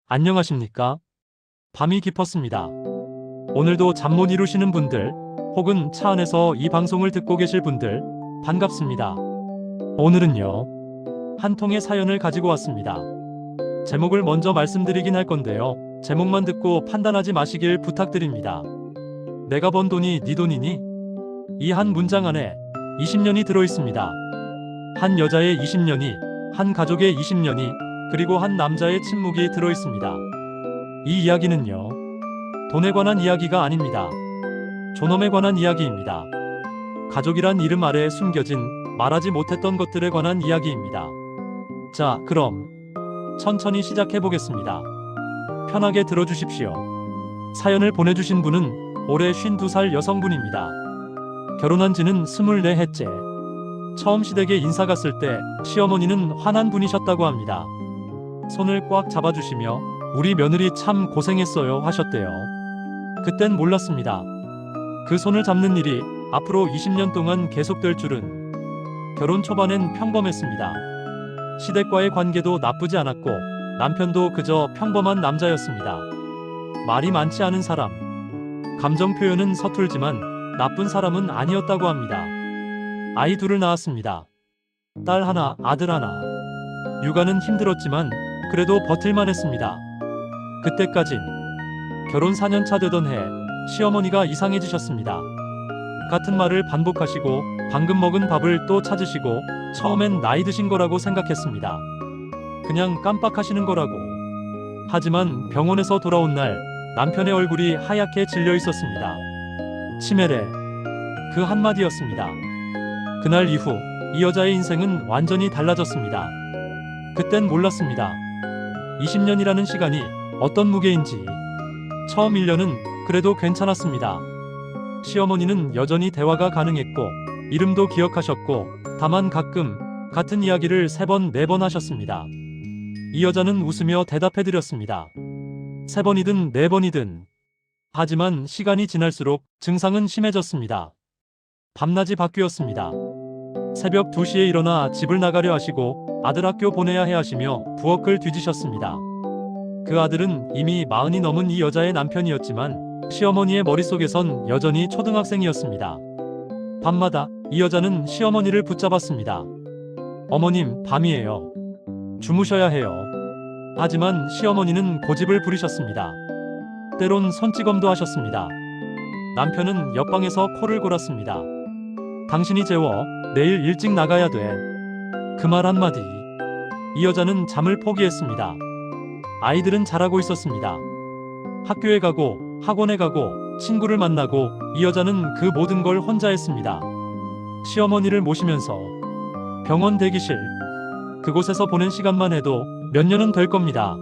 안녕하십니까? 밤이 깊었습니다. 오늘도 잠 못 이루시는 분들, 혹은 차 안에서 이 방송을 듣고 계실 분들, 반갑습니다. 오늘은요, 한 통의 사연을 가지고 왔습니다. 제목을 먼저 말씀드리긴 할 건데요. 제목만 듣고 판단하지 마시길 부탁드립니다. 내가 번 돈이 네 돈이니? 이 한 문장 안에 20년이 들어 있습니다. 한 여자의 20년이, 한 가족의 20년이, 그리고 한 남자의 침묵이 들어 있습니다. 이 이야기는요, 돈에 관한 이야기가 아닙니다. 존엄에 관한 이야기입니다. 가족이란 이름 아래 숨겨진 말하지 못했던 것들에 관한 이야기입니다. 자, 그럼 천천히 시작해 보겠습니다. 편하게 들어주십시오. 사연을 보내주신 분은 올해 52살 여성분입니다. 결혼한 지는 24해째. 처음 시댁에 인사 갔을 때 시어머니는 환한 분이셨다고 합니다. 손을 꽉 잡아주시며 우리 며느리 참 고생했어요 하셨대요. 그땐 몰랐습니다. 그 손을 잡는 일이 앞으로 20년 동안 계속될 줄은. 결혼 초반엔 평범했습니다. 시댁과의 관계도 나쁘지 않았고 남편도 그저 평범한 남자였습니다. 말이 많지 않은 사람. 감정 표현은 서툴지만 나쁜 사람은 아니었다고 합니다. 아이 둘을 낳았습니다. 딸 하나, 아들 하나. 육아는 힘들었지만 그래도 버틸만 했습니다. 그때까진 결혼 4년 차 되던 해 시어머니가 이상해지셨습니다. 같은 말을 반복하시고 방금 먹은 밥을 또 찾으시고 처음엔 나이 드신 거라고 생각했습니다. 그냥 깜빡하시는 거라고. 하지만 병원에서 돌아온 날 남편의 얼굴이 하얗게 질려 있었습니다. 치매래. 그 한마디였습니다. 그날 이후 이 여자의 인생은 완전히 달라졌습니다. 그땐 몰랐습니다. 20년이라는 시간이 어떤 무게인지. 처음 1년은 그래도 괜찮았습니다. 시어머니는 여전히 대화가 가능했고 이름도 기억하셨고 다만 가끔 같은 이야기를 3번, 4번 하셨습니다. 이 여자는 웃으며 대답해드렸습니다. 3번이든 4번이든. 하지만 시간이 지날수록 증상은 심해졌습니다. 밤낮이 바뀌었습니다. 새벽 2시에 일어나 집을 나가려 하시고 아들 학교 보내야 해 하시며 부엌을 뒤지셨습니다. 그 아들은 이미 40이 넘은 이 여자의 남편이었지만 시어머니의 머릿속에선 여전히 초등학생이었습니다. 밤마다 이 여자는 시어머니를 붙잡았습니다. 어머님, 밤이에요. 주무셔야 해요. 하지만 시어머니는 고집을 부리셨습니다. 때론 손찌검도 하셨습니다. 남편은 옆방에서 코를 골았습니다. 당신이 재워, 내일 일찍 나가야 돼. 그 말 한마디. 이 여자는 잠을 포기했습니다. 아이들은 자라고 있었습니다. 학교에 가고 학원에 가고 친구를 만나고 이 여자는 그 모든 걸 혼자 했습니다. 시어머니를 모시면서 병원 대기실, 그곳에서 보낸 시간만 해도 몇 년은 될 겁니다.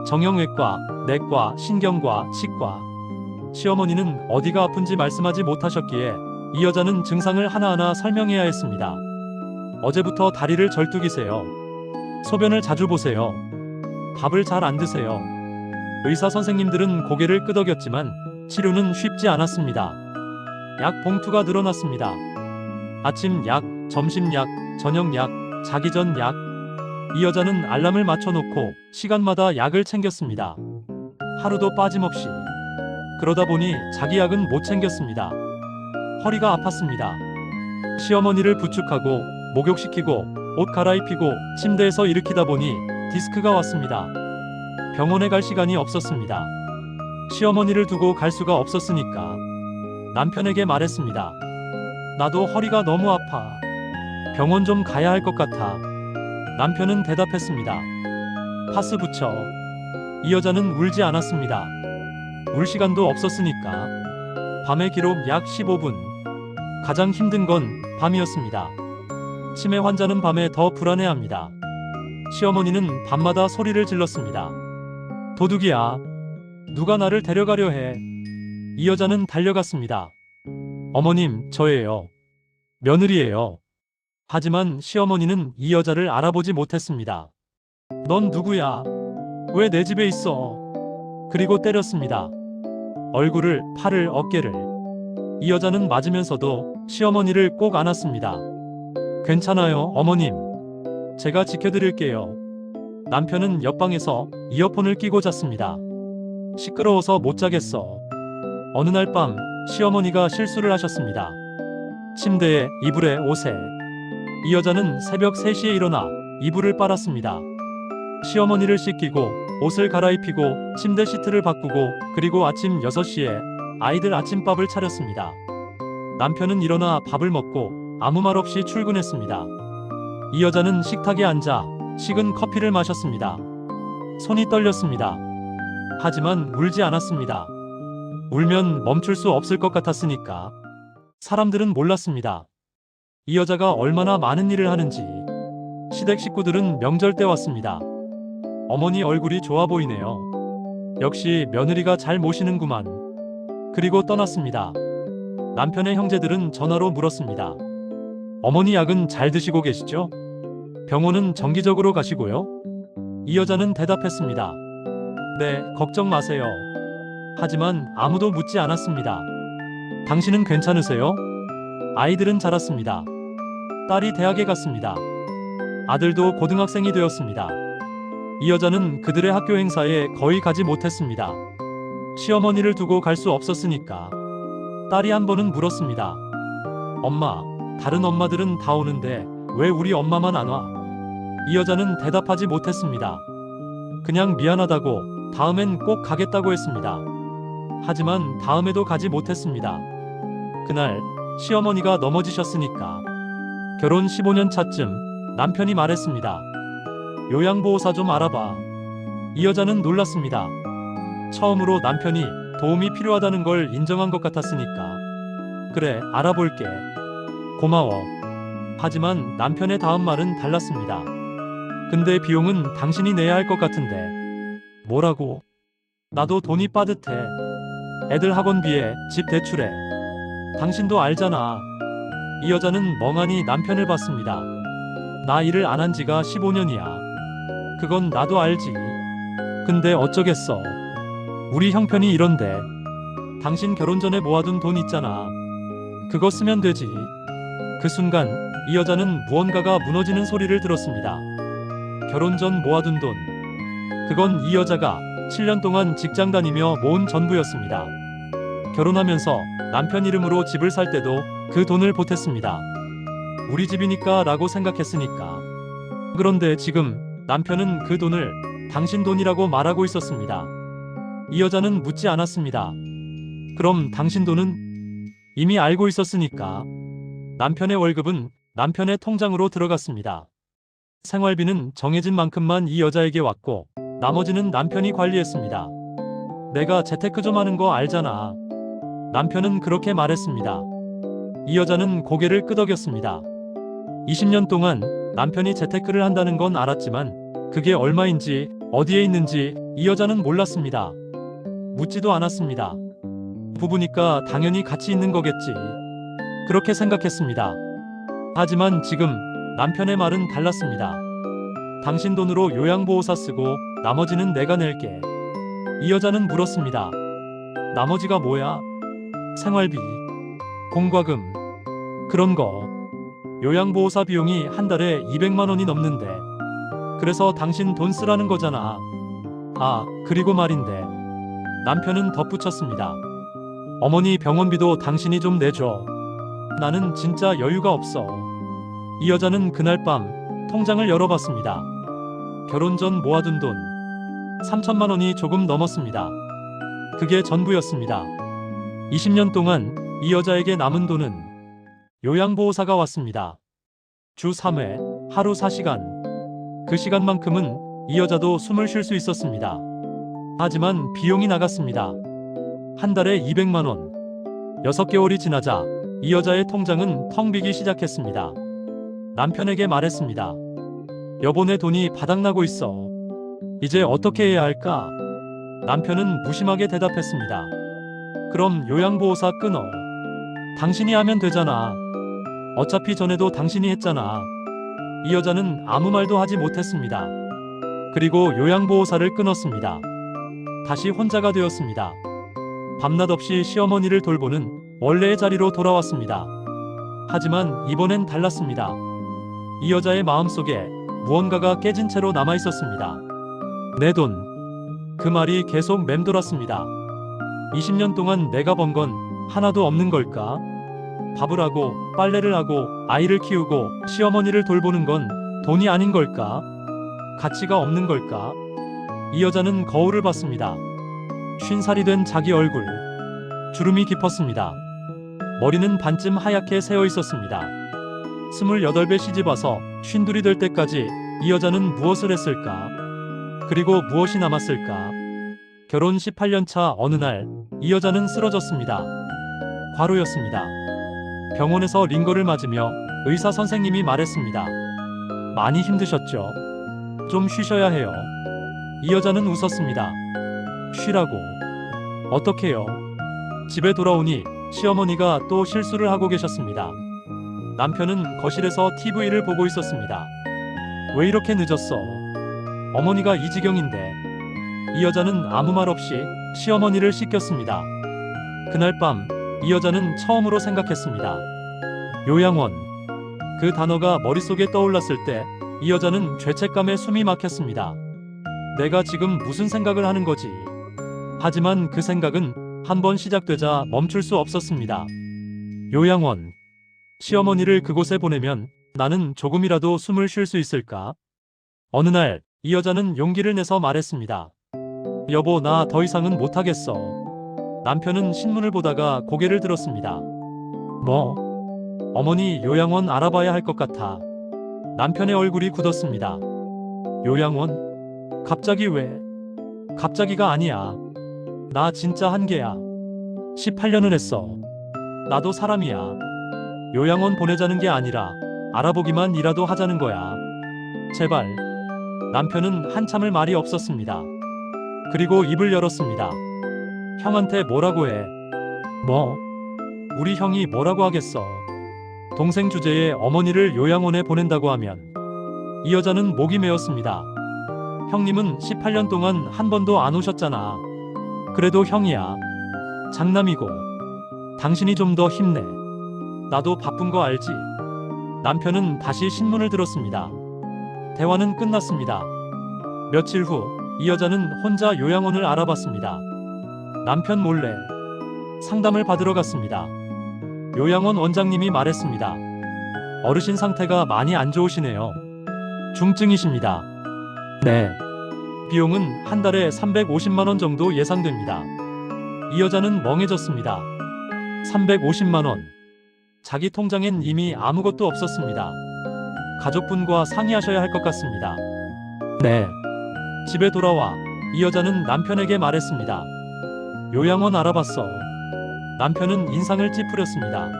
정형외과, 내과, 신경과, 치과. 시어머니는 어디가 아픈지 말씀하지 못하셨기에 이 여자는 증상을 하나하나 설명해야 했습니다. 어제부터 다리를 절뚝이세요. 소변을 자주 보세요. 밥을 잘 안 드세요. 의사 선생님들은 고개를 끄덕였지만 치료는 쉽지 않았습니다. 약 봉투가 늘어났습니다. 아침 약, 점심 약, 저녁 약, 자기 전 약. 이 여자는 알람을 맞춰놓고 시간마다 약을 챙겼습니다. 하루도 빠짐없이. 그러다 보니 자기 약은 못 챙겼습니다. 허리가 아팠습니다. 시어머니를 부축하고 목욕시키고 옷 갈아입히고 침대에서 일으키다 보니 디스크가 왔습니다. 병원에 갈 시간이 없었습니다. 시어머니를 두고 갈 수가 없었으니까 남편에게 말했습니다. 나도 허리가 너무 아파. 병원 좀 가야 할 것 같아. 남편은 대답했습니다. 파스 붙여. 이 여자는 울지 않았습니다. 울 시간도 없었으니까. 밤의 기록 약 15분. 가장 힘든 건 밤이었습니다. 치매 환자는 밤에 더 불안해합니다. 시어머니는 밤마다 소리를 질렀습니다. 도둑이야. 누가 나를 데려가려 해. 이 여자는 달려갔습니다. 어머님, 저예요. 며느리예요. 하지만 시어머니는 이 여자를 알아보지 못했습니다. 넌 누구야? 왜 내 집에 있어? 그리고 때렸습니다. 얼굴을, 팔을, 어깨를. 이 여자는 맞으면서도 시어머니를 꼭 안았습니다. 괜찮아요, 어머님. 제가 지켜드릴게요. 남편은 옆방에서 이어폰을 끼고 잤습니다. 시끄러워서 못 자겠어. 어느 날 밤 시어머니가 실수를 하셨습니다. 침대에, 이불에, 옷에. 이 여자는 새벽 3시에 일어나 이불을 빨았습니다. 시어머니를 씻기고 옷을 갈아입히고 침대 시트를 바꾸고 그리고 아침 6시에 아이들 아침밥을 차렸습니다. 남편은 일어나 밥을 먹고 아무 말 없이 출근했습니다. 이 여자는 식탁에 앉아 식은 커피를 마셨습니다. 손이 떨렸습니다. 하지만 울지 않았습니다. 울면 멈출 수 없을 것 같았으니까. 사람들은 몰랐습니다. 이 여자가 얼마나 많은 일을 하는지. 시댁 식구들은 명절 때 왔습니다. 어머니 얼굴이 좋아 보이네요. 역시 며느리가 잘 모시는구만. 그리고 떠났습니다. 남편의 형제들은 전화로 물었습니다. 어머니 약은 잘 드시고 계시죠? 병원은 정기적으로 가시고요? 이 여자는 대답했습니다. 네, 걱정 마세요. 하지만 아무도 묻지 않았습니다. 당신은 괜찮으세요? 아이들은 자랐습니다. 딸이 대학에 갔습니다. 아들도 고등학생이 되었습니다. 이 여자는 그들의 학교 행사에 거의 가지 못했습니다. 시어머니를 두고 갈 수 없었으니까. 딸이 한 번은 물었습니다. 엄마, 다른 엄마들은 다 오는데 왜 우리 엄마만 안 와? 이 여자는 대답하지 못했습니다. 그냥 미안하다고 다음엔 꼭 가겠다고 했습니다. 하지만 다음에도 가지 못했습니다. 그날 시어머니가 넘어지셨으니까. 결혼 15년 차쯤 남편이 말했습니다. 요양보호사 좀 알아봐. 이 여자는 놀랐습니다. 처음으로 남편이 도움이 필요하다는 걸 인정한 것 같았으니까. 그래, 알아볼게. 고마워. 하지만 남편의 다음 말은 달랐습니다. 근데 비용은 당신이 내야 할 것 같은데. 뭐라고? 나도 돈이 빠듯해. 애들 학원비에, 집 대출에. 당신도 알잖아. 이 여자는 멍하니 남편을 봤습니다. 나 일을 안 한 지가 15년이야. 그건 나도 알지. 근데 어쩌겠어. 우리 형편이 이런데. 당신 결혼 전에 모아둔 돈 있잖아. 그거 쓰면 되지. 그 순간 이 여자는 무언가가 무너지는 소리를 들었습니다. 결혼 전 모아둔 돈. 그건 이 여자가 7년 동안 직장 다니며 모은 전부였습니다. 결혼하면서 남편 이름으로 집을 살 때도 그 돈을 보탰습니다. 우리 집이니까 라고 생각했으니까. 그런데 지금 남편은 그 돈을 당신 돈이라고 말하고 있었습니다. 이 여자는 묻지 않았습니다. 그럼 당신 돈은? 이미 알고 있었으니까. 남편의 월급은 남편의 통장으로 들어갔습니다. 생활비는 정해진 만큼만 이 여자에게 왔고 나머지는 남편이 관리했습니다. 내가 재테크 좀 하는 거 알잖아. 남편은 그렇게 말했습니다. 이 여자는 고개를 끄덕였습니다. 20년 동안 남편이 재테크를 한다는 건 알았지만 그게 얼마인지 어디에 있는지 이 여자는 몰랐습니다. 묻지도 않았습니다. 부부니까 당연히 같이 있는 거겠지. 그렇게 생각했습니다. 하지만 지금 남편의 말은 달랐습니다. 당신 돈으로 요양보호사 쓰고 나머지는 내가 낼게. 이 여자는 물었습니다. 나머지가 뭐야? 생활비, 공과금, 그런 거. 요양보호사 비용이 한 달에 200만 원이 넘는데. 그래서 당신 돈 쓰라는 거잖아. 아, 그리고 말인데. 남편은 덧붙였습니다. 어머니 병원비도 당신이 좀 내줘. 나는 진짜 여유가 없어. 이 여자는 그날 밤 통장을 열어봤습니다. 결혼 전 모아둔 돈 3천만 원이 조금 넘었습니다. 그게 전부였습니다. 20년 동안 이 여자에게 남은 돈은 요양보호사가 왔습니다. 주 3회, 하루 4시간. 그 시간만큼은 이 여자도 숨을 쉴 수 있었습니다. 하지만 비용이 나갔습니다. 한 달에 200만 원. 6개월이 지나자 이 여자의 통장은 텅 비기 시작했습니다. 남편에게 말했습니다. 여보, 내 돈이 바닥나고 있어. 이제 어떻게 해야 할까? 남편은 무심하게 대답했습니다. 그럼 요양보호사 끊어. 당신이 하면 되잖아. 어차피 전에도 당신이 했잖아. 이 여자는 아무 말도 하지 못했습니다. 그리고 요양보호사를 끊었습니다. 다시 혼자가 되었습니다. 밤낮 없이 시어머니를 돌보는 원래의 자리로 돌아왔습니다. 하지만 이번엔 달랐습니다. 이 여자의 마음속에 무언가가 깨진 채로 남아 있었습니다. 내 돈. 그 말이 계속 맴돌았습니다. 20년 동안 내가 번 건 하나도 없는 걸까? 밥을 하고 빨래를 하고 아이를 키우고 시어머니를 돌보는 건 돈이 아닌 걸까? 가치가 없는 걸까? 이 여자는 거울을 봤습니다. 50살이 된 자기 얼굴. 주름이 깊었습니다. 머리는 반쯤 하얗게 새어 있었습니다. 28배 시집와서 52이 될 때까지 이 여자는 무엇을 했을까? 그리고 무엇이 남았을까? 결혼 18년 차 어느 날 이 여자는 쓰러졌습니다. 과로였습니다. 병원에서 링거를 맞으며 의사 선생님이 말했습니다. 많이 힘드셨죠? 좀 쉬셔야 해요. 이 여자는 웃었습니다. 쉬라고. 어떡해요? 집에 돌아오니 시어머니가 또 실수를 하고 계셨습니다. 남편은 거실에서 TV를 보고 있었습니다. 왜 이렇게 늦었어? 어머니가 이 지경인데. 이 여자는 아무 말 없이 시어머니를 씻겼습니다. 그날 밤 이 여자는 처음으로 생각했습니다. 요양원. 그 단어가 머릿속에 떠올랐을 때 이 여자는 죄책감에 숨이 막혔습니다. 내가 지금 무슨 생각을 하는 거지? 하지만 그 생각은 한번 시작되자 멈출 수 없었습니다. 요양원. 시어머니를 그곳에 보내면 나는 조금이라도 숨을 쉴 수 있을까? 어느 날 이 여자는 용기를 내서 말했습니다. 여보, 나 더 이상은 못하겠어. 남편은 신문을 보다가 고개를 들었습니다. 뭐? 어머니 요양원 알아봐야 할 것 같아. 남편의 얼굴이 굳었습니다. 요양원? 갑자기 왜? 갑자기가 아니야. 나 진짜 한계야. 18년을 했어. 나도 사람이야. 요양원 보내자는 게 아니라 알아보기만이라도 하자는 거야. 제발. 남편은 한참을 말이 없었습니다. 그리고 입을 열었습니다. 형한테 뭐라고 해? 뭐? 우리 형이 뭐라고 하겠어? 동생 주제에 어머니를 요양원에 보낸다고 하면. 이 여자는 목이 메었습니다. 형님은 18년 동안 한 번도 안 오셨잖아. 그래도 형이야. 장남이고. 당신이 좀 더 힘내. 나도 바쁜 거 알지? 남편은 다시 신문을 들었습니다. 대화는 끝났습니다. 며칠 후 이 여자는 혼자 요양원을 알아봤습니다. 남편 몰래 상담을 받으러 갔습니다. 요양원 원장님이 말했습니다. 어르신 상태가 많이 안 좋으시네요. 중증이십니다. 네. 비용은 한 달에 350만 원 정도 예상됩니다. 이 여자는 멍해졌습니다. 350만 원. 자기 통장엔 이미 아무것도 없었습니다. 가족분과 상의하셔야 할 것 같습니다. 네. 집에 돌아와 이 여자는 남편에게 말했습니다. 요양원 알아봤어. 남편은 인상을 찌푸렸습니다.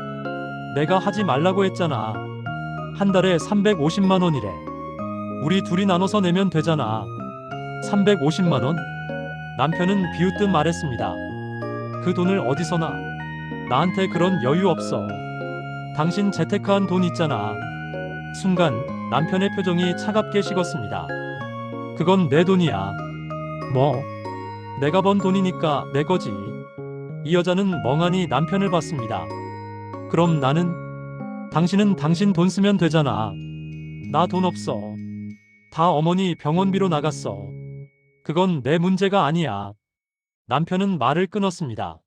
내가 하지 말라고 했잖아. 한 달에 350만 원이래. 우리 둘이 나눠서 내면 되잖아. 350만 원? 남편은 비웃듯 말했습니다. 그 돈을 어디서 나? 나한테 그런 여유 없어. 당신 재테크한 돈 있잖아. 순간 남편의 표정이 차갑게 식었습니다. 그건 내 돈이야. 뭐? 내가 번 돈이니까 내 거지. 이 여자는 멍하니 남편을 봤습니다. 그럼 나는? 당신은 당신 돈 쓰면 되잖아. 나 돈 없어. 다 어머니 병원비로 나갔어. 그건 내 문제가 아니야. 남편은 말을 끊었습니다.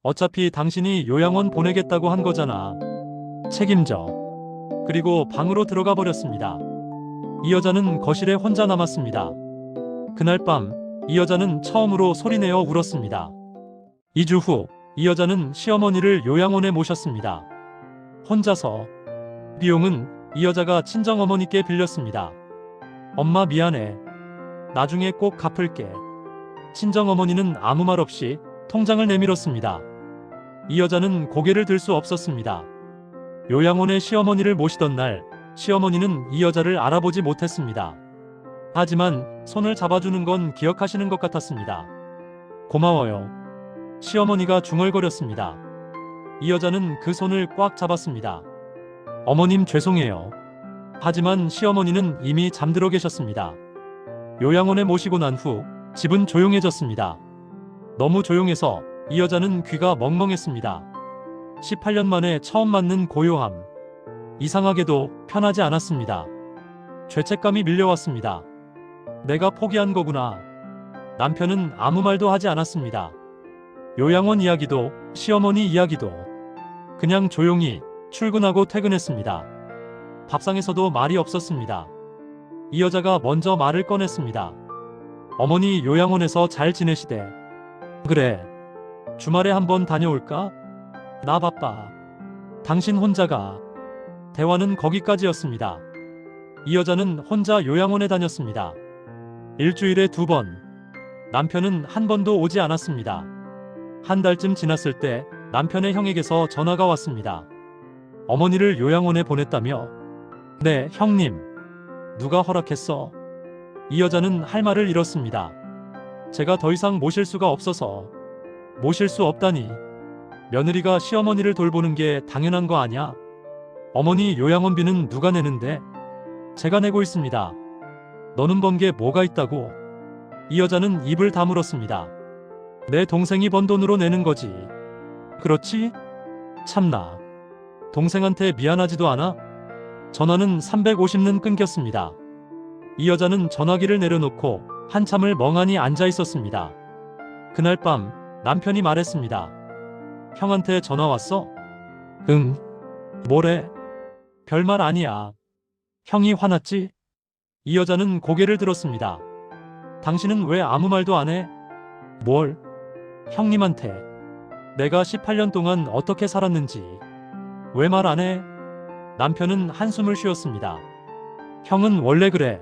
어차피 당신이 요양원 보내겠다고 한 거잖아. 책임져. 그리고 방으로 들어가 버렸습니다. 이 여자는 거실에 혼자 남았습니다. 그날 밤 이 여자는 처음으로 소리내어 울었습니다. 2주 후 이 여자는 시어머니를 요양원에 모셨습니다. 혼자서. 비용은 이 여자가 친정어머니께 빌렸습니다. 엄마 미안해. 나중에 꼭 갚을게. 친정어머니는 아무 말 없이 통장을 내밀었습니다. 이 여자는 고개를 들 수 없었습니다. 요양원에 시어머니를 모시던 날 시어머니는 이 여자를 알아보지 못했습니다. 하지만 손을 잡아주는 건 기억하시는 것 같았습니다. 고마워요. 시어머니가 중얼거렸습니다. 이 여자는 그 손을 꽉 잡았습니다. 어머님 죄송해요. 하지만 시어머니는 이미 잠들어 계셨습니다. 요양원에 모시고 난 후 집은 조용해졌습니다. 너무 조용해서 이 여자는 귀가 멍멍했습니다. 18년 만에 처음 맞는 고요함. 이상하게도 편하지 않았습니다. 죄책감이 밀려왔습니다. 내가 포기한 거구나. 남편은 아무 말도 하지 않았습니다. 요양원 이야기도 시어머니 이야기도 그냥 조용히 출근하고 퇴근했습니다. 밥상에서도 말이 없었습니다. 이 여자가 먼저 말을 꺼냈습니다. 어머니 요양원에서 잘 지내시대. 그래. 주말에 한번 다녀올까? 나 바빠. 당신 혼자 가. 대화는 거기까지였습니다. 이 여자는 혼자 요양원에 다녔습니다. 일주일에 2번. 남편은 한 번도 오지 않았습니다. 한 달쯤 지났을 때 남편의 형에게서 전화가 왔습니다. 어머니를 요양원에 보냈다며? 네, 형님. 누가 허락했어? 이 여자는 할 말을 잃었습니다. 제가 더 이상 모실 수가 없어서. 모실 수 없다니. 며느리가 시어머니를 돌보는 게 당연한 거 아냐? 어머니 요양원비는 누가 내는데? 제가 내고 있습니다. 너는 번 게 뭐가 있다고? 이 여자는 입을 다물었습니다. 내 동생이 번 돈으로 내는 거지. 그렇지? 참나. 동생한테 미안하지도 않아? 전화는 350는 끊겼습니다. 이 여자는 전화기를 내려놓고 한참을 멍하니 앉아 있었습니다. 그날 밤 남편이 말했습니다. 형한테 전화 왔어? 응. 뭐래? 별말 아니야. 형이 화났지? 이 여자는 고개를 들었습니다. 당신은 왜 아무 말도 안 해? 뭘? 형님한테. 내가 18년 동안 어떻게 살았는지. 왜 말 안 해? 남편은 한숨을 쉬었습니다. 형은 원래 그래.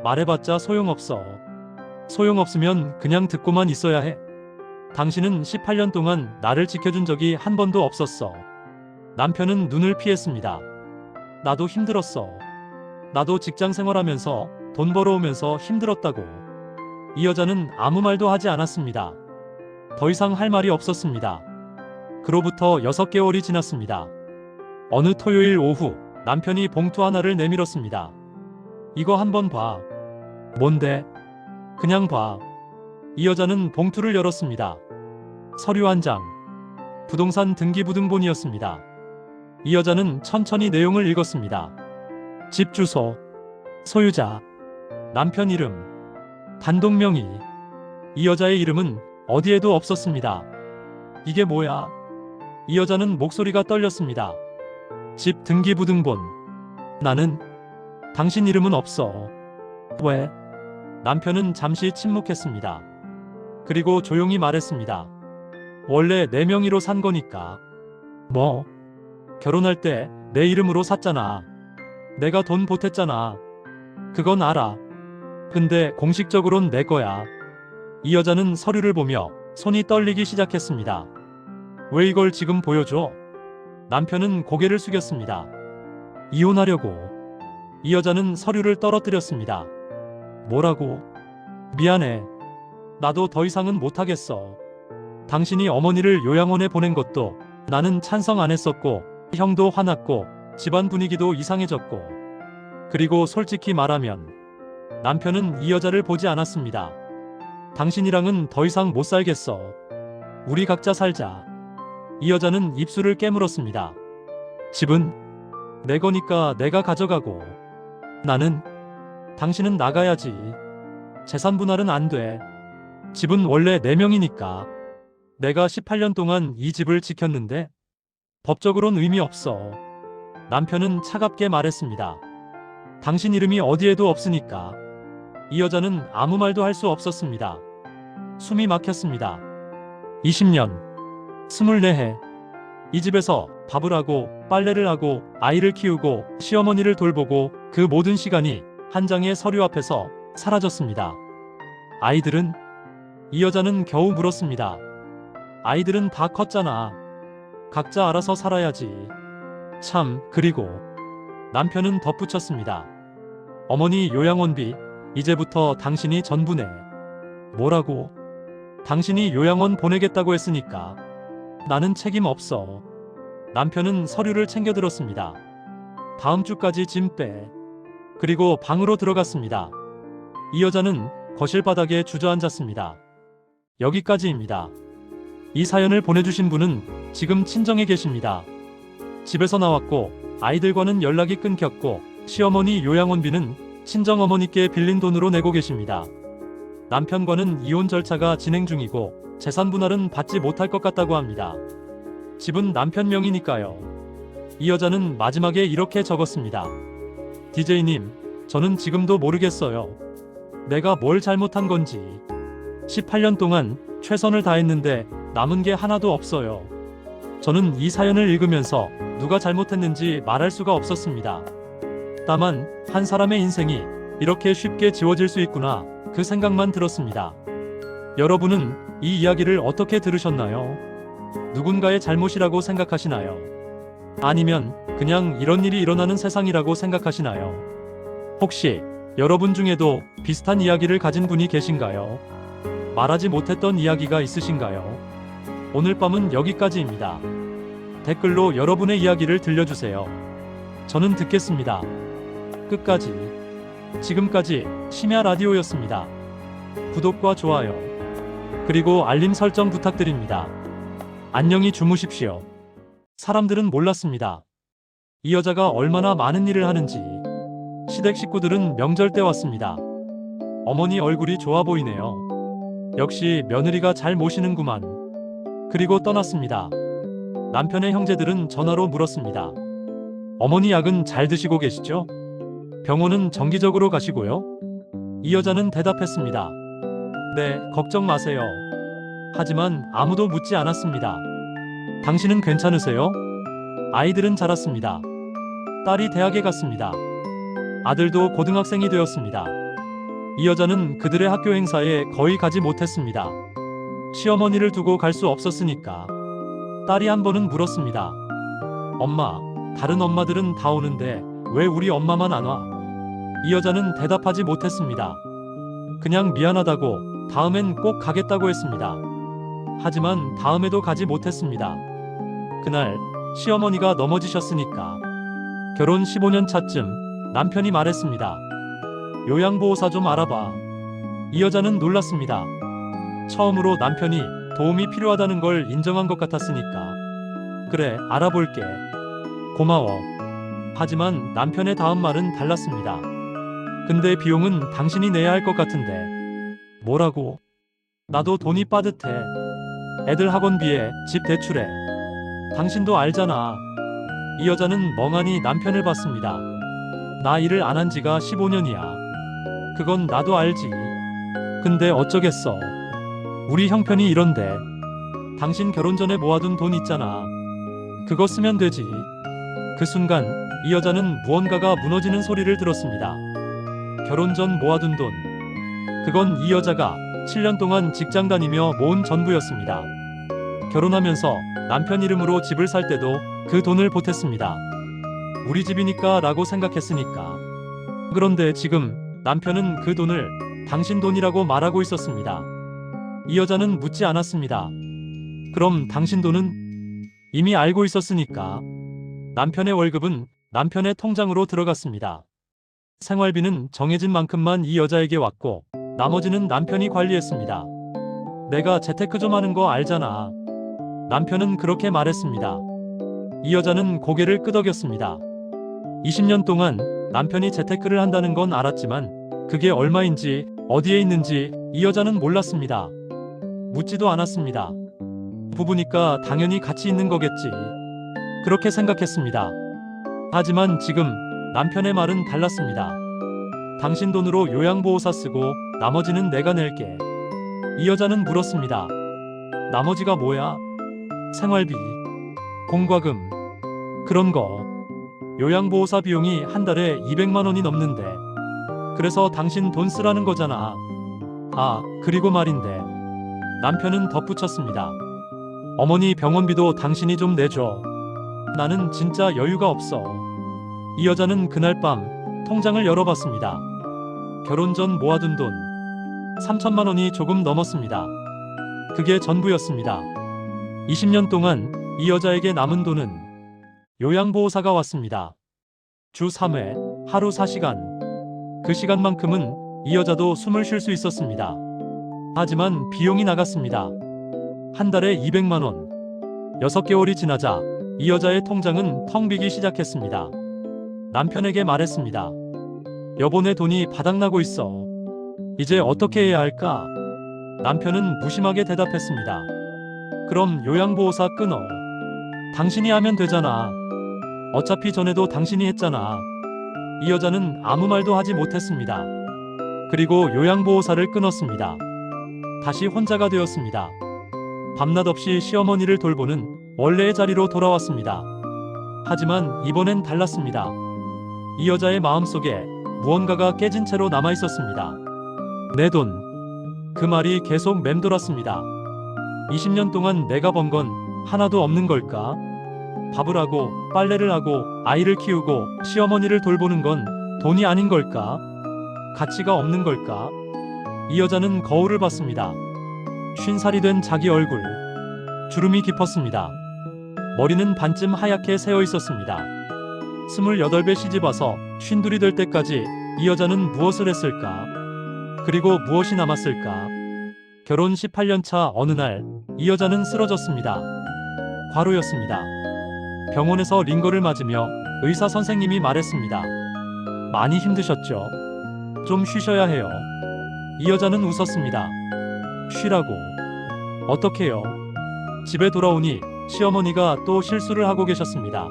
말해봤자 소용없어. 소용없으면 그냥 듣고만 있어야 해. 당신은 18년 동안 나를 지켜준 적이 한 번도 없었어. 남편은 눈을 피했습니다. 나도 힘들었어. 나도 직장 생활하면서 돈 벌어오면서 힘들었다고. 이 여자는 아무 말도 하지 않았습니다. 더 이상 할 말이 없었습니다. 그로부터 6개월이 지났습니다. 어느 토요일 오후 남편이 봉투 하나를 내밀었습니다. 이거 한번 봐. 뭔데? 그냥 봐. 이 여자는 봉투를 열었습니다. 서류 한 장. 부동산 등기부등본이었습니다. 이 여자는 천천히 내용을 읽었습니다. 집 주소, 소유자, 남편 이름, 단독 명의. 이 여자의 이름은 어디에도 없었습니다. 이게 뭐야? 이 여자는 목소리가 떨렸습니다. 집 등기부등본. 나는 당신 이름은 없어. 왜? 남편은 잠시 침묵했습니다. 그리고 조용히 말했습니다. 원래 내 명의로 산 거니까. 뭐? 결혼할 때 내 이름으로 샀잖아. 내가 돈 보탰잖아. 그건 알아. 근데 공식적으론 내 거야. 이 여자는 서류를 보며 손이 떨리기 시작했습니다. 왜 이걸 지금 보여줘? 남편은 고개를 숙였습니다. 이혼하려고. 이 여자는 서류를 떨어뜨렸습니다. 뭐라고? 미안해. 나도 더 이상은 못하겠어. 당신이 어머니를 요양원에 보낸 것도 나는 찬성 안 했었고, 형도 화났고, 집안 분위기도 이상해졌고. 그리고 솔직히 말하면 남편은 이 여자를 보지 않았습니다. 당신이랑은 더 이상 못 살겠어. 우리 각자 살자. 이 여자는 입술을 깨물었습니다. 집은 내 거니까 내가 가져가고. 나는 당신은 나가야지. 재산 분할은 안 돼. 집은 원래 내 명이니까. 내가 18년 동안 이 집을 지켰는데 법적으론 의미 없어. 남편은 차갑게 말했습니다. 당신 이름이 어디에도 없으니까. 이 여자는 아무 말도 할 수 없었습니다. 숨이 막혔습니다. 20년, 24해. 이 집에서 밥을 하고 빨래를 하고 아이를 키우고 시어머니를 돌보고 그 모든 시간이 한 장의 서류 앞에서 사라졌습니다. 아이들은? 이 여자는 겨우 물었습니다. 아이들은 다 컸잖아. 각자 알아서 살아야지. 참, 그리고 남편은 덧붙였습니다. 어머니 요양원비 이제부터 당신이 전부내. 뭐라고? 당신이 요양원 보내겠다고 했으니까. 나는 책임 없어. 남편은 서류를 챙겨들었습니다. 다음 주까지 짐 빼. 그리고 방으로 들어갔습니다. 이 여자는 거실 바닥에 주저앉았습니다. 여기까지입니다. 이 사연을 보내주신 분은 지금 친정에 계십니다. 집에서 나왔고 아이들과는 연락이 끊겼고 시어머니 요양원비는 친정어머니께 빌린 돈으로 내고 계십니다. 남편과는 이혼 절차가 진행 중이고 재산 분할은 받지 못할 것 같다고 합니다. 집은 남편 명의니까요. 이 여자는 마지막에 이렇게 적었습니다. DJ님, 저는 지금도 모르겠어요. 내가 뭘 잘못한 건지. 18년 동안 최선을 다했는데 남은 게 하나도 없어요. 저는 이 사연을 읽으면서 누가 잘못했는지 말할 수가 없었습니다. 다만 한 사람의 인생이 이렇게 쉽게 지워질 수 있구나, 그 생각만 들었습니다. 여러분은 이 이야기를 어떻게 들으셨나요? 누군가의 잘못이라고 생각하시나요? 아니면 그냥 이런 일이 일어나는 세상이라고 생각하시나요? 혹시 여러분 중에도 비슷한 이야기를 가진 분이 계신가요? 말하지 못했던 이야기가 있으신가요? 오늘 밤은 여기까지입니다. 댓글로 여러분의 이야기를 들려주세요. 저는 듣겠습니다. 끝까지. 지금까지 심야 라디오였습니다. 구독과 좋아요, 그리고 알림 설정 부탁드립니다. 안녕히 주무십시오. 사람들은 몰랐습니다. 이 여자가 얼마나 많은 일을 하는지. 시댁 식구들은 명절 때 왔습니다. 어머니 얼굴이 좋아 보이네요. 역시 며느리가 잘 모시는구만. 그리고 떠났습니다. 남편의 형제들은 전화로 물었습니다. 어머니 약은 잘 드시고 계시죠? 병원은 정기적으로 가시고요? 이 여자는 대답했습니다. 네, 걱정 마세요. 하지만 아무도 묻지 않았습니다. 당신은 괜찮으세요? 아이들은 자랐습니다. 딸이 대학에 갔습니다. 아들도 고등학생이 되었습니다. 이 여자는 그들의 학교 행사에 거의 가지 못했습니다. 시어머니를 두고 갈 수 없었으니까. 딸이 한 번은 물었습니다. 엄마, 다른 엄마들은 다 오는데 왜 우리 엄마만 안 와? 이 여자는 대답하지 못했습니다. 그냥 미안하다고 다음엔 꼭 가겠다고 했습니다. 하지만 다음에도 가지 못했습니다. 그날 시어머니가 넘어지셨으니까. 결혼 15년 차쯤 남편이 말했습니다. 요양보호사 좀 알아봐. 이 여자는 놀랐습니다. 처음으로 남편이 도움이 필요하다는 걸 인정한 것 같았으니까. 그래, 알아볼게. 고마워. 하지만 남편의 다음 말은 달랐습니다. 근데 비용은 당신이 내야 할 것 같은데. 뭐라고? 나도 돈이 빠듯해. 애들 학원비에, 집 대출에. 당신도 알잖아. 이 여자는 멍하니 남편을 봤습니다. 나 일을 안 한 지가 15년이야. 그건 나도 알지. 근데 어쩌겠어. 우리 형편이 이런데. 당신 결혼 전에 모아둔 돈 있잖아. 그거 쓰면 되지. 그 순간 이 여자는 무언가가 무너지는 소리를 들었습니다. 결혼 전 모아둔 돈. 그건 이 여자가 7년 동안 직장 다니며 모은 전부였습니다. 결혼하면서 남편 이름으로 집을 살 때도 그 돈을 보탰습니다. 우리 집이니까 라고 생각했으니까. 그런데 지금 남편은 그 돈을 당신 돈이라고 말하고 있었습니다. 이 여자는 묻지 않았습니다. 그럼 당신 돈은? 이미 알고 있었으니까. 남편의 월급은 남편의 통장으로 들어갔습니다. 생활비는 정해진 만큼만 이 여자에게 왔고 나머지는 남편이 관리했습니다. 내가 재테크 좀 하는 거 알잖아. 남편은 그렇게 말했습니다. 이 여자는 고개를 끄덕였습니다. 20년 동안 남편이 재테크를 한다는 건 알았지만 그게 얼마인지 어디에 있는지 이 여자는 몰랐습니다. 묻지도 않았습니다. 부부니까 당연히 같이 있는 거겠지. 그렇게 생각했습니다. 하지만 지금 남편의 말은 달랐습니다. 당신 돈으로 요양보호사 쓰고 나머지는 내가 낼게. 이 여자는 물었습니다. 나머지가 뭐야? 생활비, 공과금, 그런 거. 요양보호사 비용이 한 달에 200만 원이 넘는데. 그래서 당신 돈 쓰라는 거잖아. 아, 그리고 말인데. 남편은 덧붙였습니다. 어머니 병원비도 당신이 좀 내줘. 나는 진짜 여유가 없어. 이 여자는 그날 밤 통장을 열어봤습니다. 결혼 전 모아둔 돈 3천만 원이 조금 넘었습니다. 그게 전부였습니다. 20년 동안 이 여자에게 남은 돈은 요양보호사가 왔습니다. 주 3회, 하루 4시간. 그 시간만큼은 이 여자도 숨을 쉴 수 있었습니다. 하지만 비용이 나갔습니다. 한 달에 200만 원. 6개월이 지나자 이 여자의 통장은 텅 비기 시작했습니다. 남편에게 말했습니다. 여보, 내 돈이 바닥나고 있어. 이제 어떻게 해야 할까? 남편은 무심하게 대답했습니다. 그럼 요양보호사 끊어. 당신이 하면 되잖아. 어차피 전에도 당신이 했잖아. 이 여자는 아무 말도 하지 못했습니다. 그리고 요양보호사를 끊었습니다. 다시 혼자가 되었습니다. 밤낮 없이 시어머니를 돌보는 원래의 자리로 돌아왔습니다. 하지만 이번엔 달랐습니다. 이 여자의 마음속에 무언가가 깨진 채로 남아 있었습니다. 내 돈. 그 말이 계속 맴돌았습니다. 20년 동안 내가 번 건 하나도 없는 걸까? 밥을 하고 빨래를 하고 아이를 키우고 시어머니를 돌보는 건 돈이 아닌 걸까? 가치가 없는 걸까? 이 여자는 거울을 봤습니다. 50살이 된 자기 얼굴. 주름이 깊었습니다. 머리는 반쯤 하얗게 새어 있었습니다. 28배 시집와서 52이 될 때까지 이 여자는 무엇을 했을까? 그리고 무엇이 남았을까? 결혼 18년 차 어느 날 이 여자는 쓰러졌습니다. 과로였습니다. 병원에서 링거를 맞으며 의사 선생님이 말했습니다. 많이 힘드셨죠? 좀 쉬셔야 해요. 이 여자는 웃었습니다. 쉬라고. 어떡해요? 집에 돌아오니 시어머니가 또 실수를 하고 계셨습니다.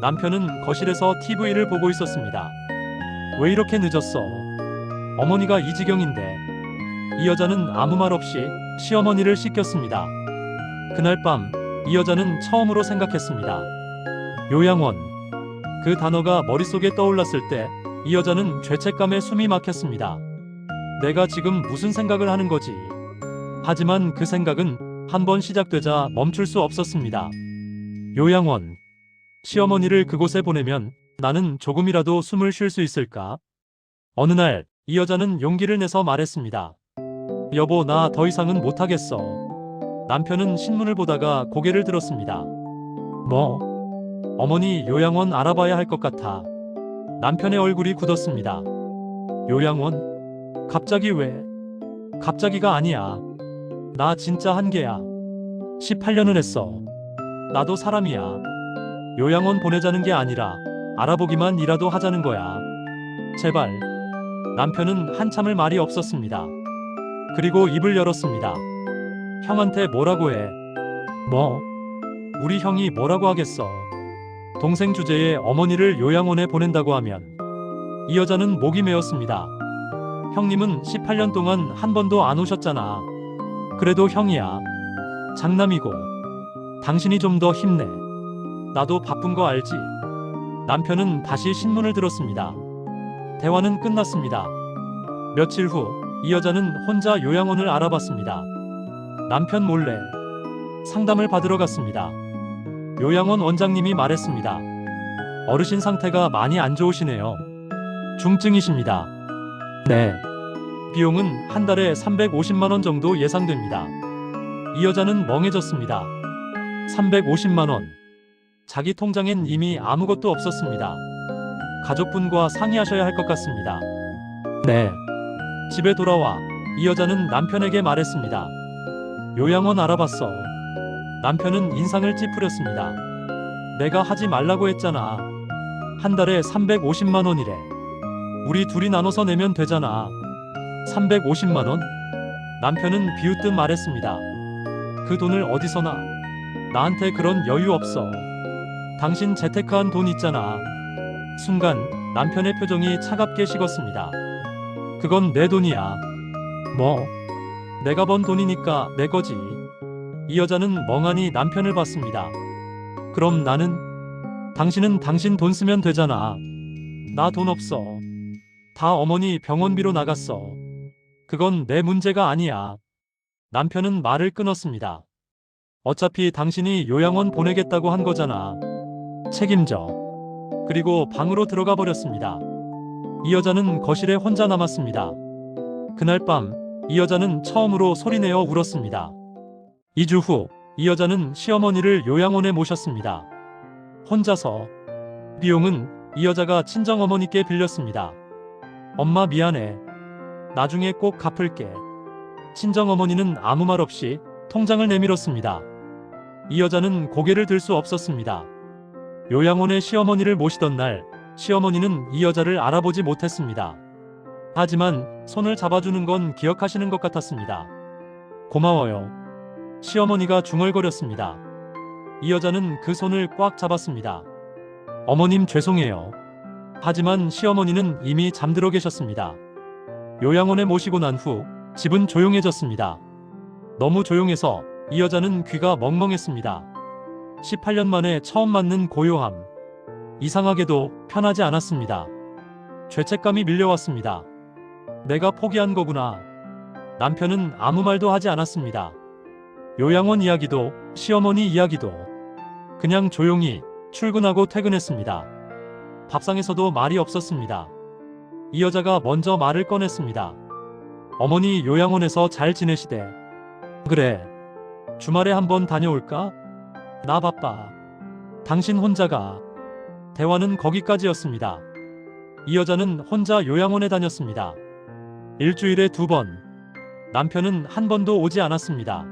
남편은 거실에서 TV를 보고 있었습니다. 왜 이렇게 늦었어? 어머니가 이 지경인데. 이 여자는 아무 말 없이 시어머니를 씻겼습니다. 그날 밤 이 여자는 처음으로 생각했습니다. 요양원. 그 단어가 머릿속에 떠올랐을 때 이 여자는 죄책감에 숨이 막혔습니다. 내가 지금 무슨 생각을 하는 거지? 하지만 그 생각은 한번 시작되자 멈출 수 없었습니다. 요양원. 시어머니를 그곳에 보내면 나는 조금이라도 숨을 쉴 수 있을까? 어느 날 이 여자는 용기를 내서 말했습니다. 여보, 나 더 이상은 못하겠어. 남편은 신문을 보다가 고개를 들었습니다. 뭐? 어머니 요양원 알아봐야 할 것 같아. 남편의 얼굴이 굳었습니다. 요양원? 갑자기 왜? 갑자기가 아니야. 나 진짜 한계야. 18년을 했어. 나도 사람이야. 요양원 보내자는 게 아니라 알아보기만이라도 하자는 거야. 제발. 남편은 한참을 말이 없었습니다. 그리고 입을 열었습니다. 형한테 뭐라고 해? 뭐? 우리 형이 뭐라고 하겠어? 동생 주제에 어머니를 요양원에 보낸다고 하면. 이 여자는 목이 메었습니다. 형님은 18년 동안 한 번도 안 오셨잖아. 그래도 형이야. 장남이고. 당신이 좀 더 힘내. 나도 바쁜 거 알지? 남편은 다시 신문을 들었습니다. 대화는 끝났습니다. 며칠 후 이 여자는 혼자 요양원을 알아봤습니다. 남편 몰래 상담을 받으러 갔습니다. 요양원 원장님이 말했습니다. 어르신 상태가 많이 안 좋으시네요. 중증이십니다. 네. 비용은 한 달에 350만 원 정도 예상됩니다. 이 여자는 멍해졌습니다. 350만 원. 자기 통장엔 이미 아무것도 없었습니다. 가족분과 상의하셔야 할 것 같습니다. 네. 집에 돌아와 이 여자는 남편에게 말했습니다. 요양원 알아봤어. 남편은 인상을 찌푸렸습니다. 내가 하지 말라고 했잖아. 한 달에 350만 원이래. 우리 둘이 나눠서 내면 되잖아. 350만 원? 남편은 비웃듯 말했습니다. 그 돈을 어디서 나? 나한테 그런 여유 없어. 당신 재테크한 돈 있잖아. 순간 남편의 표정이 차갑게 식었습니다. 그건 내 돈이야. 뭐? 내가 번 돈이니까 내 거지. 이 여자는 멍하니 남편을 봤습니다. 그럼 나는? 당신은 당신 돈 쓰면 되잖아. 나 돈 없어. 다 어머니 병원비로 나갔어. 그건 내 문제가 아니야. 남편은 말을 끊었습니다. 어차피 당신이 요양원 보내겠다고 한 거잖아. 책임져. 그리고 방으로 들어가 버렸습니다. 이 여자는 거실에 혼자 남았습니다. 그날 밤 이 여자는 처음으로 소리내어 울었습니다. 2주 후 이 여자는 시어머니를 요양원에 모셨습니다. 혼자서. 비용은 이 여자가 친정어머니께 빌렸습니다. 엄마 미안해. 나중에 꼭 갚을게. 친정어머니는 아무 말 없이 통장을 내밀었습니다. 이 여자는 고개를 들 수 없었습니다. 요양원에 시어머니를 모시던 날 시어머니는 이 여자를 알아보지 못했습니다. 하지만 손을 잡아주는 건 기억하시는 것 같았습니다. 고마워요. 시어머니가 중얼거렸습니다. 이 여자는 그 손을 꽉 잡았습니다. 어머님 죄송해요. 하지만 시어머니는 이미 잠들어 계셨습니다. 요양원에 모시고 난 후 집은 조용해졌습니다. 너무 조용해서 이 여자는 귀가 멍멍했습니다. 18년 만에 처음 맞는 고요함. 이상하게도 편하지 않았습니다. 죄책감이 밀려왔습니다. 내가 포기한 거구나. 남편은 아무 말도 하지 않았습니다. 요양원 이야기도 시어머니 이야기도 그냥 조용히 출근하고 퇴근했습니다. 밥상에서도 말이 없었습니다. 이 여자가 먼저 말을 꺼냈습니다. 어머니 요양원에서 잘 지내시대. 그래. 주말에 한번 다녀올까? 나 바빠. 당신 혼자 가. 대화는 거기까지였습니다. 이 여자는 혼자 요양원에 다녔습니다. 일주일에 2번. 남편은 한 번도 오지 않았습니다.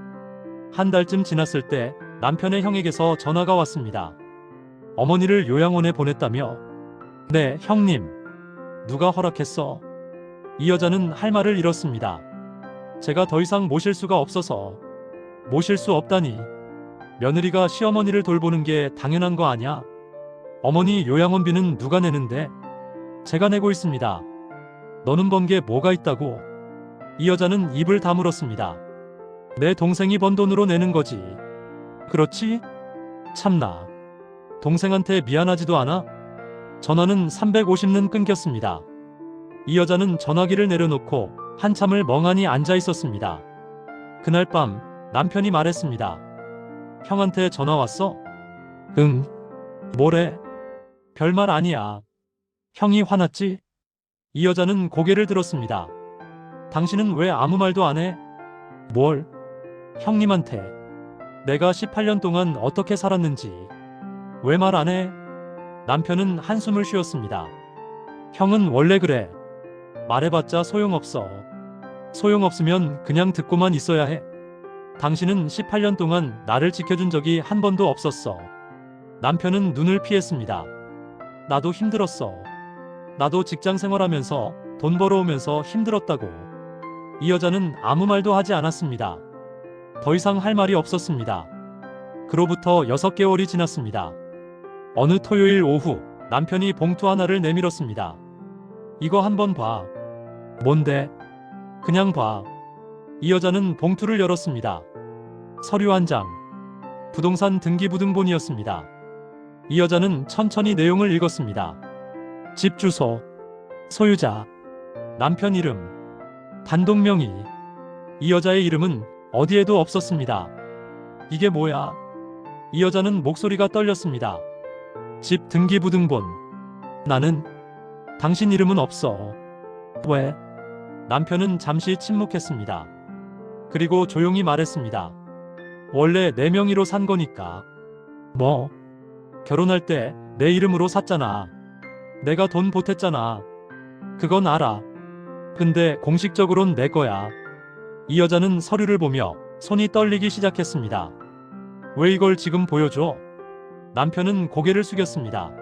한 달쯤 지났을 때 남편의 형에게서 전화가 왔습니다. 어머니를 요양원에 보냈다며? 네, 형님. 누가 허락했어? 이 여자는 할 말을 잃었습니다. 제가 더 이상 모실 수가 없어서. 모실 수 없다니. 며느리가 시어머니를 돌보는 게 당연한 거 아냐? 어머니 요양원비는 누가 내는데? 제가 내고 있습니다. 너는 번 게 뭐가 있다고? 이 여자는 입을 다물었습니다. 내 동생이 번 돈으로 내는 거지. 그렇지? 참나. 동생한테 미안하지도 않아? 전화는 350는 끊겼습니다. 이 여자는 전화기를 내려놓고 한참을 멍하니 앉아 있었습니다. 그날 밤 남편이 말했습니다. 형한테 전화 왔어? 응. 뭐래? 별말 아니야. 형이 화났지? 이 여자는 고개를 들었습니다. 당신은 왜 아무 말도 안 해? 뭘? 형님한테. 내가 18년 동안 어떻게 살았는지. 왜 말 안 해? 남편은 한숨을 쉬었습니다. 형은 원래 그래. 말해봤자 소용없어. 소용없으면 그냥 듣고만 있어야 해. 당신은 18년 동안 나를 지켜준 적이 한 번도 없었어. 남편은 눈을 피했습니다. 나도 힘들었어. 나도 직장 생활하면서 돈 벌어오면서 힘들었다고. 이 여자는 아무 말도 하지 않았습니다. 더 이상 할 말이 없었습니다. 그로부터 6개월이 지났습니다. 어느 토요일 오후 남편이 봉투 하나를 내밀었습니다. 이거 한번 봐. 뭔데? 그냥 봐. 이 여자는 봉투를 열었습니다. 서류 한 장. 부동산 등기부등본이었습니다. 이 여자는 천천히 내용을 읽었습니다. 집 주소, 소유자, 남편 이름, 단독 명의. 이 여자의 이름은 어디에도 없었습니다. 이게 뭐야? 이 여자는 목소리가 떨렸습니다. 집 등기부등본. 나는 당신 이름은 없어. 왜? 남편은 잠시 침묵했습니다. 그리고 조용히 말했습니다. 원래 내 명의로 산 거니까. 뭐? 결혼할 때 내 이름으로 샀잖아. 내가 돈 보탰잖아. 그건 알아. 근데 공식적으론 내 거야. 이 여자는 서류를 보며 손이 떨리기 시작했습니다. 왜 이걸 지금 보여줘? 남편은 고개를 숙였습니다.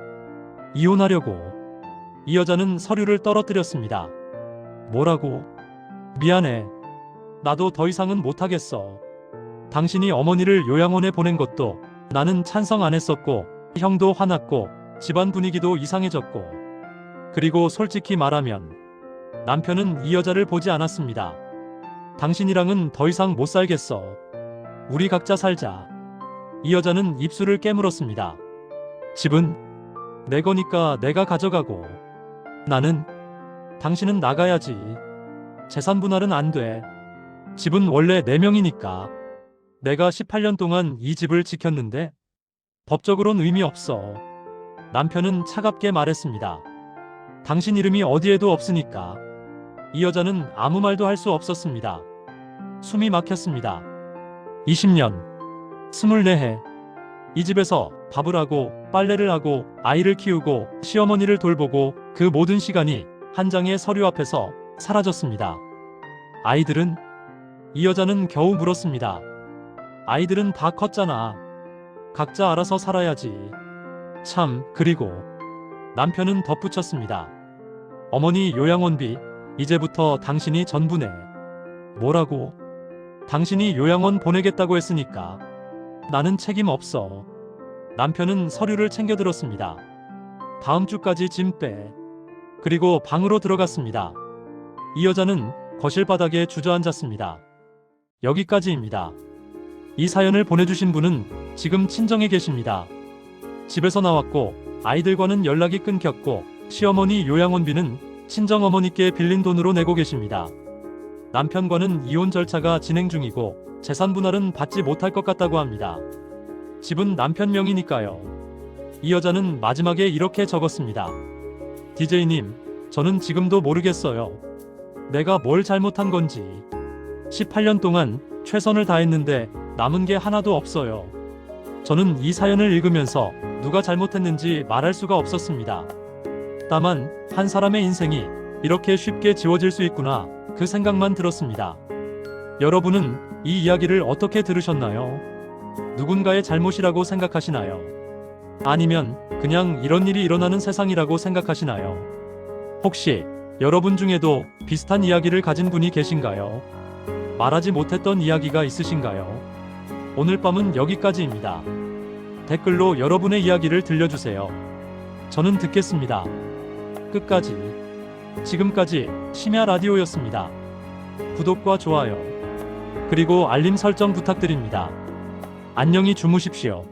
이혼하려고. 이 여자는 서류를 떨어뜨렸습니다. 뭐라고? 미안해. 나도 더 이상은 못하겠어. 당신이 어머니를 요양원에 보낸 것도 나는 찬성 안 했었고, 형도 화났고, 집안 분위기도 이상해졌고. 그리고 솔직히 말하면 남편은 이 여자를 보지 않았습니다. 당신이랑은 더 이상 못 살겠어. 우리 각자 살자. 이 여자는 입술을 깨물었습니다. 집은 내 거니까 내가 가져가고. 나는 당신은 나가야지. 재산 분할은 안 돼. 집은 원래 내 명이니까. 내가 18년 동안 이 집을 지켰는데 법적으론 의미 없어. 남편은 차갑게 말했습니다. 당신 이름이 어디에도 없으니까. 이 여자는 아무 말도 할 수 없었습니다. 숨이 막혔습니다. 20년, 24해. 이 집에서 밥을 하고 빨래를 하고 아이를 키우고 시어머니를 돌보고 그 모든 시간이 한 장의 서류 앞에서 사라졌습니다. 아이들은? 이 여자는 겨우 물었습니다. 아이들은 다 컸잖아. 각자 알아서 살아야지. 참, 그리고 남편은 덧붙였습니다. 어머니 요양원비, 이제부터 당신이 전부네. 뭐라고? 당신이 요양원 보내겠다고 했으니까. 나는 책임 없어. 남편은 서류를 챙겨들었습니다. 다음 주까지 짐 빼. 그리고 방으로 들어갔습니다. 이 여자는 거실 바닥에 주저앉았습니다. 여기까지입니다. 이 사연을 보내주신 분은 지금 친정에 계십니다. 집에서 나왔고 아이들과는 연락이 끊겼고 시어머니 요양원비는 친정어머니께 빌린 돈으로 내고 계십니다. 남편과는 이혼 절차가 진행 중이고 재산 분할은 받지 못할 것 같다고 합니다. 집은 남편 명의니까요. 이 여자는 마지막에 이렇게 적었습니다. DJ님, 저는 지금도 모르겠어요. 내가 뭘 잘못한 건지. 18년 동안 최선을 다했는데 남은 게 하나도 없어요. 저는 이 사연을 읽으면서 누가 잘못했는지 말할 수가 없었습니다. 다만 한 사람의 인생이 이렇게 쉽게 지워질 수 있구나, 그 생각만 들었습니다. 여러분은 이 이야기를 어떻게 들으셨나요? 누군가의 잘못이라고 생각하시나요? 아니면 그냥 이런 일이 일어나는 세상이라고 생각하시나요? 혹시 여러분 중에도 비슷한 이야기를 가진 분이 계신가요? 말하지 못했던 이야기가 있으신가요? 오늘 밤은 여기까지입니다. 댓글로 여러분의 이야기를 들려주세요. 저는 듣겠습니다. 끝까지. 지금까지 심야 라디오였습니다. 구독과 좋아요, 그리고 알림 설정 부탁드립니다. 안녕히 주무십시오.